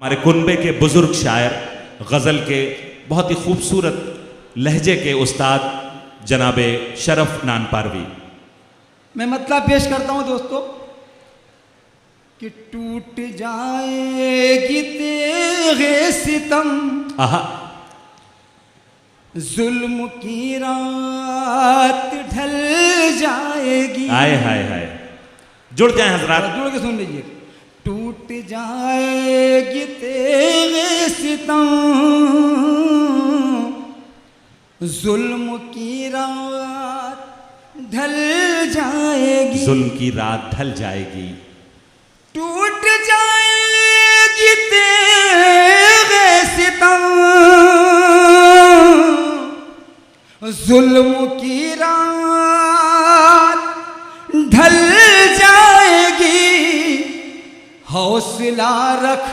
हमारे कुनबे के बुजुर्ग शायर गज़ल के बहुत ही खूबसूरत लहजे के उस्ताद जनाबे शरफ नानपारवी। मैं मतलब पेश करता हूं दोस्तों कि टूट जाएगी तेरे सितम, आहा, जुल्म की रात ढल जाएगी। हाय हाय हाय, जुड़ जाए हजरात, जुड़ के सुन लीजिए। टूट जाएगी तेरे सितम, जुल्म की रात ढल जाएगी। जुल्म की रात ढल जाएगी। टूट जाएगी तेरे सितम, जुल्म की रात ढल जाएगी। हौसला रख,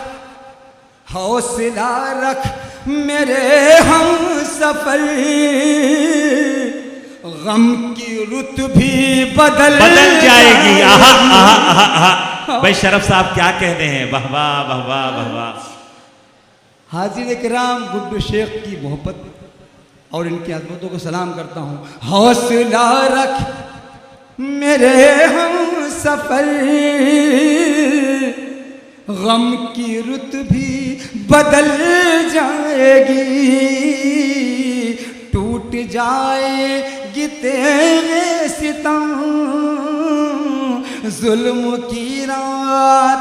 हौसला रख मेरे हम सफर, गम की रुत भी बदल जाएगी। आहा आहा आहा आहा, भाई शरफ साहब क्या कहते हैं, वाह वाह वाह वाह वाह वाह। हाजिर इकराम गुड्डू शेख की मोहब्बत और इनकी अजमतों को सलाम करता हूँ। हौसला रख मेरे हम सफर, गम की रुत भी बदल जाएगी। टूट जाएगी तेरे सितम, जुल्म की रात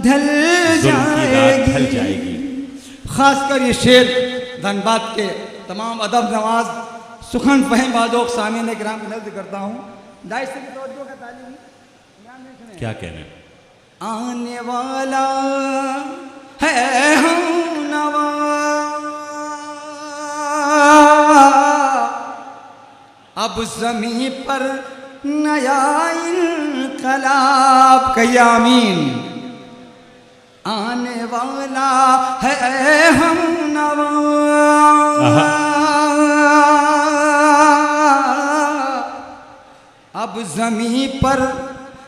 ढल जाएगी। खासकर ये शेर धनबाद के तमाम अदब नवाज सुखन फहम बादोक सामीन किराम की नज़र करता हूँ। दाइश से तवज्जो का तालीम क्या कहने, आने वाला है हम नवा, अब ज़मीं पर नया इनकलाब, कयामीन। आने वाला है हम नवा, अब ज़मीं पर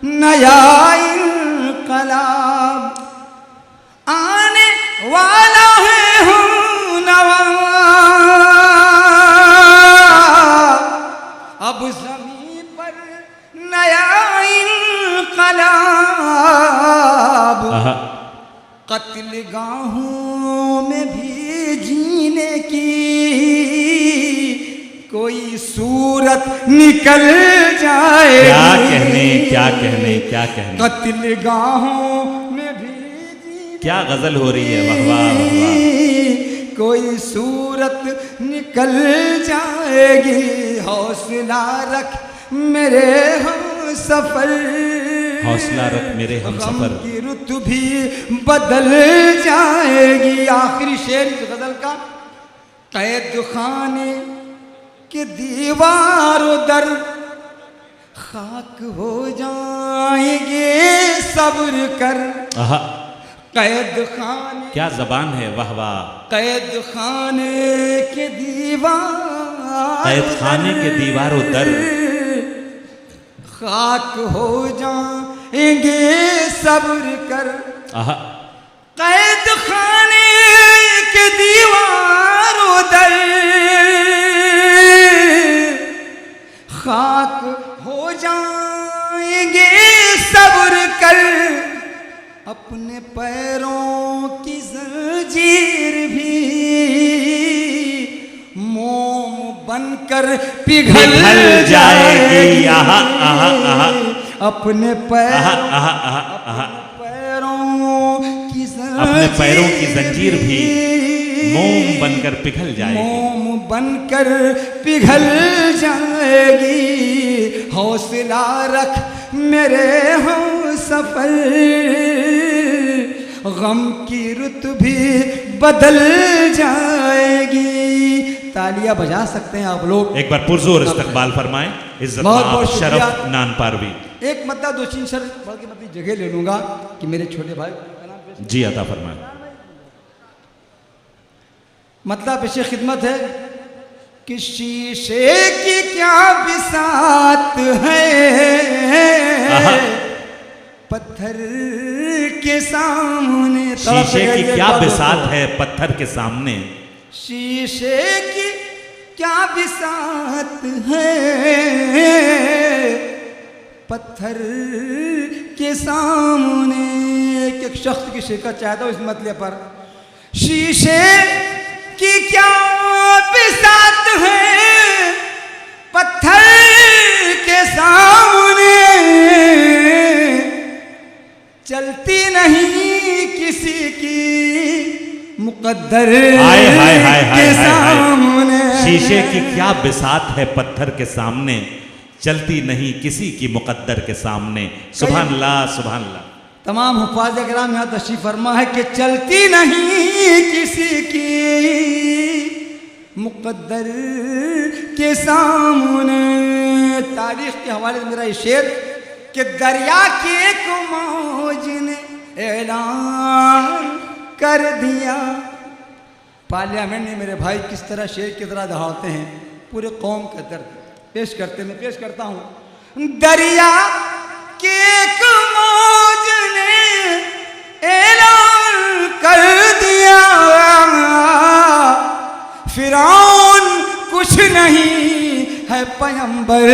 नया इनकलाब। आने वाला है हम नवा, अब ज़मीं पर नया इनकलाब। कत्ल गाहों में भी जीने की कोई सूरत निकल जाए। क्या कहने क्या कहने क्या कहने, कत्ल गाहों में भी क्या गजल हो रही है, वाह वाह वाह वाह। कोई सूरत निकल जाएगी। हौसला रख मेरे हम सफर, हौसला रख मेरे हम सफर, की रुत भी बदल जाएगी। आखिरी शेर इस गजल का, कैद खाने के दीवारों दर खाक हो जाएंगे, सब्र कर। आहा, कैद खाने, क्या जबान है, वाह वाह। कैद खाने के दीवार, कैद खाने के दीवारों दर खाक हो जाएंगे, सब्र कर। आहा, कैद खाने के दीवारों दर खाक हो जाएंगे, सब्र कर। अपने पैरों की जंजीर भी मोम बनकर पिघल जाएगी। आहा आहा आहा, अपने अपने पैरों की जंजीर भी मोम बनकर पिघल जाएगी। मोम बनकर पिघल जाएगी। हौसला रख मेरे हम सफर, गम की रुत भी बदल जाएगी। तालियां बजा सकते हैं आप लोग, एक बार पुरजोर इस्तकबाल फरमाएं। इज्जत बहुत शरफ नानपारवी। एक मतलब दो तीन शर बल्कि मतलब जगह ले लूंगा कि मेरे छोटे भाई जी अता फरमाएं। मतलब पेशे खिदमत है कि शीशे की क्या बिसात है, पत्थर के सामने। शीशे की क्या बिसात है पत्थर के सामने। शीशे की क्या बिसात है पत्थर के सामने। एक शख्स की शिरकत चाहता हूँ इस मतले पर। शीशे की क्या बिसात है पत्थर के सामने। चलती नहीं किसी की मुकद्दर के सामने। शीशे की क्या बिसात है पत्थर के सामने, चलती नहीं किसी की मुकद्दर के सामने। सुभान अल्लाह सुभान अल्लाह। तमाम हुफ़ाज़ किराम यहाँ तशरीफ़ फरमा है कि चलती नहीं किसी की मुकद्दर के सामने। तारीख़ के हवाले से मेरा ये शेर कि दरिया की एक मौज ने ऐलान कर दिया। पार्लियामेंट में मेरे भाई किस तरह शेर की तरह दहाड़ते हैं, पूरे कौम का दर्द पेश करते। मैं पेश करता हूँ। दरिया की एक मौज ने ऐलान कर दिया, फिरौन कुछ नहीं है पैगंबर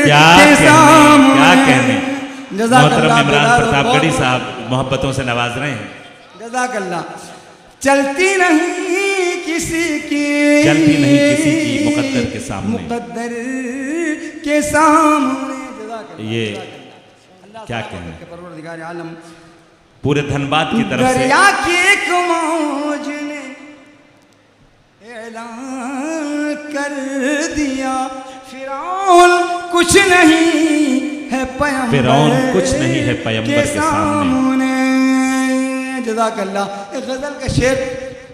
के सामने। क्या कहने। मोहतरम इमरान प्रतापगढ़ी साहब मोहब्बतों से नवाज रहे हैं। जज़ाकल्लाह। चलती नहीं किसी की, चलती नहीं किसी की मुकद्दर के सामने, मुकद्दर के सामने। ये क्या कहने। परवरदिगार आलम पूरे धनबाद की तरफ से दरिया की एक मौज ने ऐलान कर दिया, फिरौन कुछ नहीं है पैगंबर, फिरौन कुछ नहीं है पैगंबर के सामने। जज़ाकल्लाह। एक गजल का शेर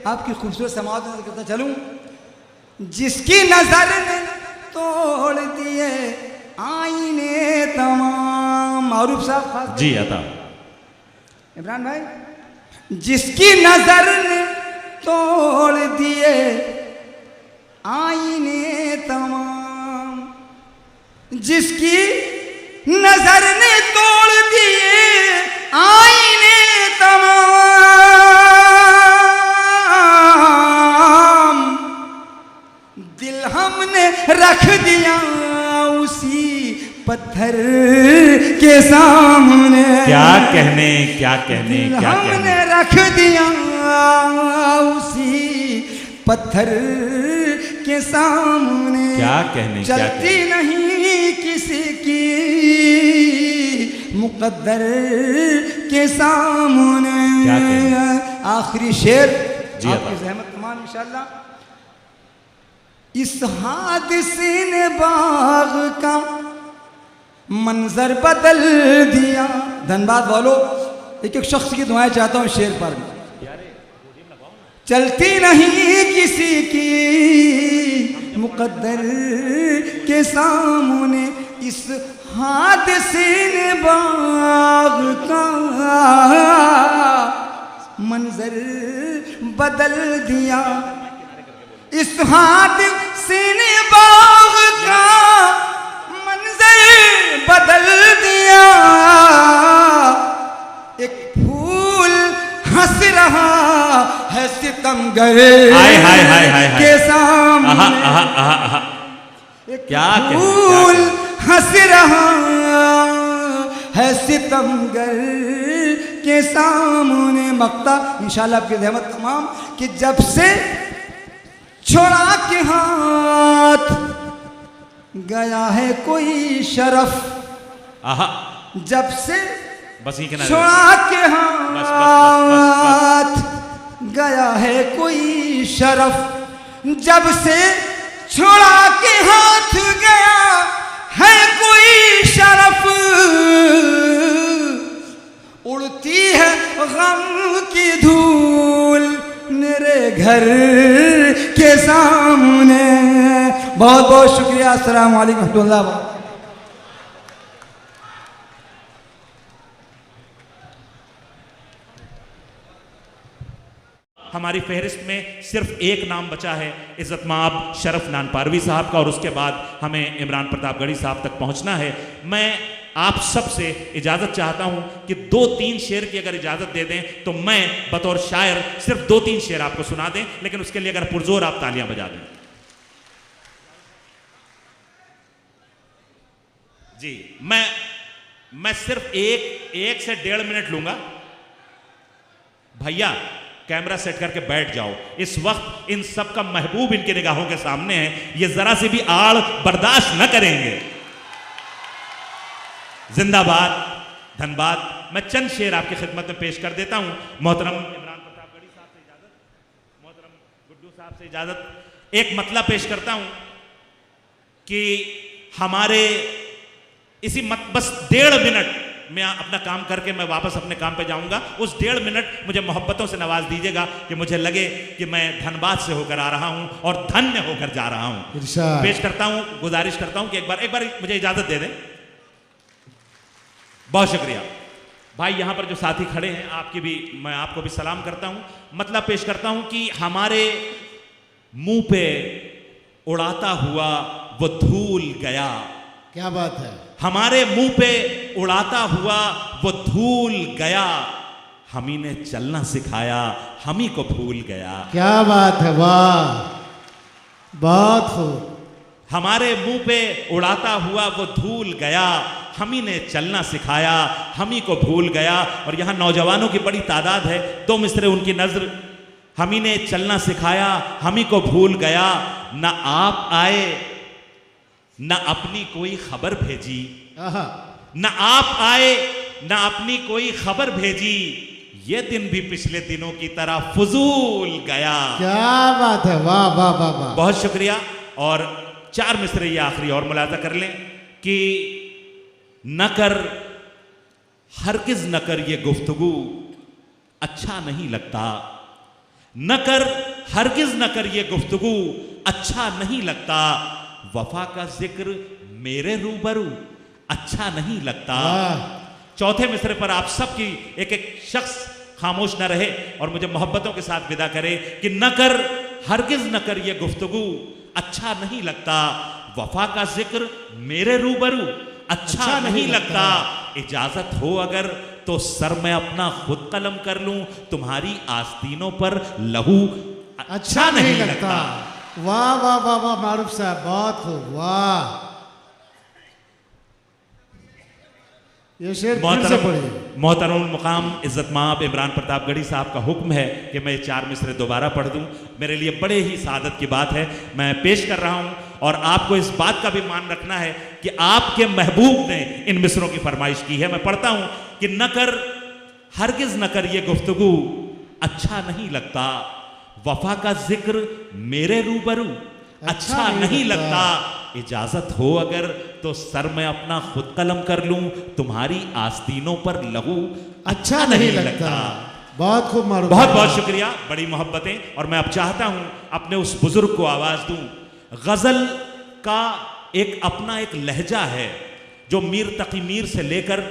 आपकी खूबसूरत समाअत में करता चलूं। जिसकी नजर ने तोड़ दिए आईने तमाम। मारूफ साहब खास जी अता इमरान भाई। जिसकी नजर ने तोड़ दिए आईने तमाम, जिसकी नजर ने तोड़ दिए आईने तमाम, दिल हमने रख दिया उसी पत्थर के सामने। क्या कहने क्या कहने क्या कहने। हमने रख दिया उसी पत्थर के सामने। क्या कहने क्या चलती कहने। नहीं किसी की मुकद्दर के सामने। क्या कहने। आखिरी शेर जी आपकी ज़हमत तमाम इंशाअल्लाह। इस हादसे ने बाग का मंजर बदल दिया। धनबाद वालों एक एक शख्स की दुआएं चाहता हूँ शेर पर। चलती नहीं किसी की मुकद्दर के सामने, इस हादसे ने बाग का मंजर बदल दिया। इस हादसे ने बाग का मंजर बदल दिया। एक फूल हंस रहा है सितमगर के सामने। एक क्या फूल हंस रहा है सितमगर के सामने। मक्ता इंशाल्लाह आपकी रहमत तमाम कि जब से छोड़ा के हाथ गया है कोई शरफ, जब से बस ही छोड़ा के हाथ गया है कोई शरफ, जब से छोड़ा के हाथ गया है कोई शरफ, उड़ती है गम की धूल मेरे घर के सामने। बहुत बहुत शुक्रिया। अस्सलाम वालेकुम रहमतुल्लाह। हमारी फहरिस्त में सिर्फ एक नाम बचा है, इज़्ज़तमाब शरफ नानपारवी साहब का, और उसके बाद हमें इमरान प्रतापगढ़ी साहब तक पहुंचना है। मैं आप सबसे इजाजत चाहता हूं कि 2-3 शेर की अगर इजाजत दे दें तो मैं बतौर शायर सिर्फ 2-3 शेर आपको सुना दें, लेकिन उसके लिए अगर पुरजोर आप तालियां बजा दें। जी, मैं सिर्फ एक से 1.5 मिनट लूंगा। भैया कैमरा सेट करके बैठ जाओ, इस वक्त इन सब का महबूब इनकी निगाहों के सामने है, ये जरा सी भी आड़ बर्दाश्त न करेंगे। जिंदाबाद, धन्यवाद। मैं चंद शेर आपकी खिदमत में पेश कर देता हूं। मोहतरम इमरान प्रतापगढ़ी साहब से इजाजत, मोहतरम गुड्डू साहब से इजाजत। एक मतला पेश करता हूं कि हमारे इसी बस 1.5 मिनट मैं अपना काम करके मैं वापस अपने काम पे जाऊंगा। उस 1.5 मिनट मुझे मोहब्बतों से नवाज दीजिएगा कि मुझे लगे कि मैं धनबाद से होकर आ रहा हूं और धन्य होकर जा रहा हूं। पेश करता हूं, गुजारिश करता हूं कि एक बार मुझे इजाजत दे दें। बहुत शुक्रिया भाई। यहां पर जो साथी खड़े हैं आपकी भी मैं आपको भी सलाम करता हूं। मतलब पेश करता हूं कि हमारे मुंह पे उड़ाता हुआ वो धूल गया। क्या बात है। हमारे मुंह पे उड़ाता हुआ वो धूल गया, हम ही ने चलना सिखाया, हम ही को भूल गया। क्या बात है, वाह, बहुत खूब। हमारे मुंह पे उड़ाता हुआ वो धूल गया, हम ही ने चलना सिखाया, हम ही को भूल गया। और यहां नौजवानों की बड़ी तादाद है, 2 मिसरे उनकी नजर। हम ही ने चलना सिखाया, हम ही को भूल गया, ना आप आए न अपनी कोई खबर भेजी, न आप आए न अपनी कोई खबर भेजी, ये दिन भी पिछले दिनों की तरह फजूल गया। क्या बात है, वाह वाह वाह वाह। बहुत शुक्रिया। और 4 मिसरे ये आखिरी और मुलाजा कर लें कि न कर, हरगिज न कर ये गुफ्तगू अच्छा नहीं लगता। न कर, हरगिज न कर ये गुफ्तगू अच्छा नहीं लगता। वफा का जिक्र मेरे रूबरू अच्छा नहीं लगता। चौथे मिसरे पर आप सबकी एक शख्स खामोश न रहे और मुझे मोहब्बतों के साथ विदा करे कि न कर, हरगिज न कर ये गुफ्तगू अच्छा नहीं लगता। वफा का जिक्र मेरे रूबरू अच्छा नहीं लगता। इजाजत हो अगर तो सर मैं अपना खुद कलम कर लूं, तुम्हारी आस्तीनों पर लहू अच्छा नहीं लगता। वाह वाह वाह वाह मारूफ साहब, बहुत खूब, वाह। ये शेर फिर से पढ़िए। मोहतरम मुकाम इज्जत माब इमरान प्रतापगढ़ी साहब का हुक्म है कि मैं 4 मिसरे दोबारा पढ़ दूं। मेरे लिए बड़े ही सादत की बात है, मैं पेश कर रहा हूं। और आपको इस बात का भी मान रखना है कि आपके महबूब ने इन मिसरों की फरमाइश की है। मैं पढ़ता हूं कि न कर, हरगिज न कर ये गुफ्तगू अच्छा नहीं लगता। वफा का जिक्र मेरे रूबरू अच्छा नहीं लगता। इजाजत हो अगर तो सर मैं अपना खुद कलम कर लूं, तुम्हारी आस्तीनों पर लहू अच्छा नहीं लगता। बहुत खूब मारूफ, बहुत बहुत शुक्रिया, बड़ी मोहब्बतें। और मैं अब चाहता हूं अपने उस बुजुर्ग को आवाज दूं। गजल का एक अपना एक लहजा है जो मीर तकी मीर से लेकर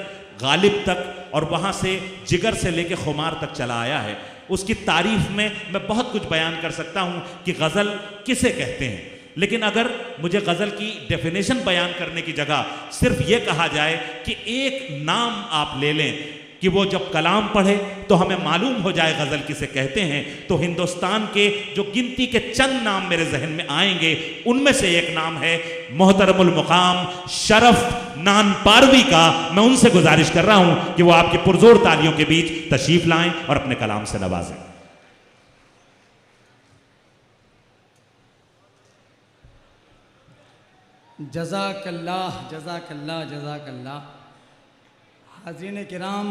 गालिब तक और वहां से जिगर से लेकर खुमार तक चला आया है। उसकी तारीफ में मैं बहुत कुछ बयान कर सकता हूं कि गजल किसे कहते हैं, लेकिन अगर मुझे गजल की डेफिनेशन बयान करने की जगह सिर्फ ये कहा जाए कि एक नाम आप ले लें कि वो जब कलाम पढ़े तो हमें मालूम हो जाए गजल किसे कहते हैं, तो हिंदुस्तान के जो गिनती के चंद नाम मेरे जहन में आएंगे उनमें से एक नाम है मोहतरमुल मुकाम शरफ नानपारवी का। मैं उनसे गुजारिश कर रहा हूं कि वो आपकी पुरजोर तालियों के बीच तशरीफ लाएं और अपने कलाम से नवाजें। जज़ाकल्लाह जज़ाकल्लाह जज़ाकल्लाह। हाज़रीन किराम,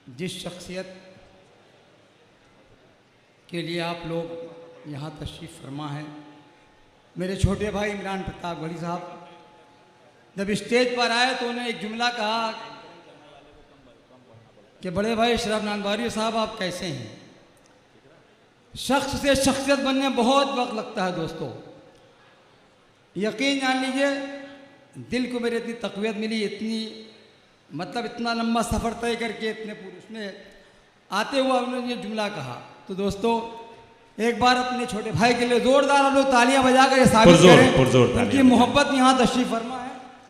जिस शख्सियत के लिए आप लोग यहाँ तशरीफ़ फरमा है, मेरे छोटे भाई इमरान प्रतापगढ़ी साहब जब स्टेज पर आए तो उन्होंने एक जुमला कहा कि बड़े भाई शरफ नानपारवी साहब आप कैसे हैं। शख्स से शख्सियत बनने में बहुत वक्त लगता है दोस्तों, यकीन जान लीजिए। दिल को मेरे इतनी तक़वियत मिली, इतनी मतलब इतना लंबा सफ़र तय करके इतने पूरे उसमें आते हुए उन्होंने ये जुमला कहा। तो दोस्तों एक बार अपने छोटे भाई के लिए ज़ोरदार लोग तालियां बजाकर ये साबित करें उनकी मोहब्बत यहाँ तशरीफ़ फरमा है।